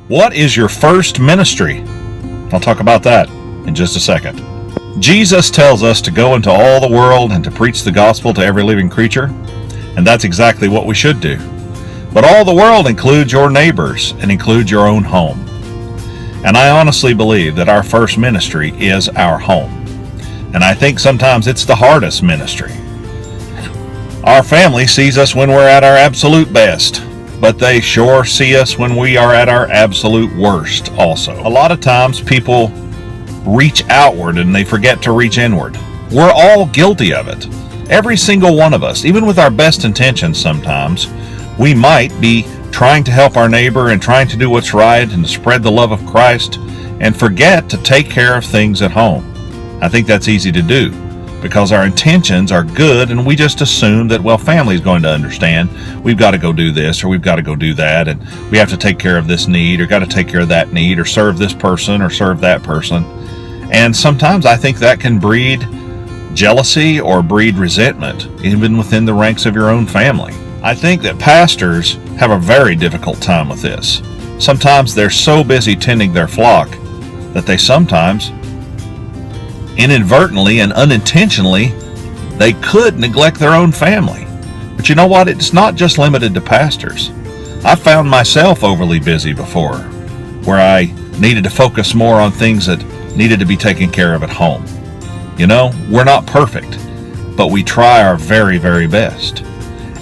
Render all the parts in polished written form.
What is your first ministry? I'll talk about that in just a second. Jesus tells us to go into all the world and to preach the gospel to every living creature, and that's exactly what we should do. But all the world includes your neighbors and includes your own home. And I honestly believe that our first ministry is our home. And I think sometimes it's the hardest ministry. Our family sees us when we're at our absolute best, but they sure see us when we are at our absolute worst also. A lot of times people reach outward and they forget to reach inward. We're all guilty of it. Every single one of us, even with our best intentions sometimes, we might be trying to help our neighbor and trying to do what's right and to spread the love of Christ and forget to take care of things at home. I think that's easy to do because our intentions are good and we just assume that, well, family's going to understand. We've got to go do this or we've got to go do that and we have to take care of this need or got to take care of that need or serve this person or serve that person. And sometimes I think that can breed jealousy or breed resentment, even within the ranks of your own family. I think that pastors have a very difficult time with this. Sometimes they're so busy tending their flock that they sometimes, inadvertently and unintentionally, they could neglect their own family. But you know what? It's not just limited to pastors. I found myself overly busy before, where I needed to focus more on things that needed to be taken care of at home. You know, we're not perfect, but we try our very, very best.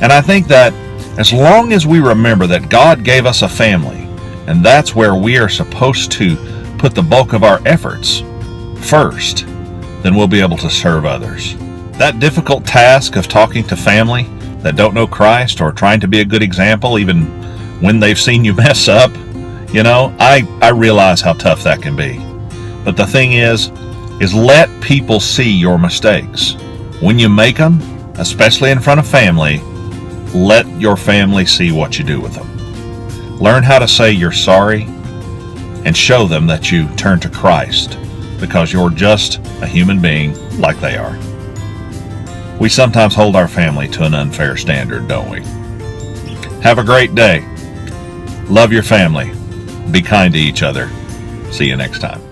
And I think that as long as we remember that God gave us a family, and that's where we are supposed to put the bulk of our efforts first, then we'll be able to serve others. That difficult task of talking to family that don't know Christ or trying to be a good example even when they've seen you mess up, you know, I realize how tough that can be. But the thing is let people see your mistakes. When you make them, especially in front of family, let your family see what you do with them. Learn how to say you're sorry and show them that you turn to Christ because you're just a human being like they are. We sometimes hold our family to an unfair standard, don't we? Have a great day. Love your family. Be kind to each other. See you next time.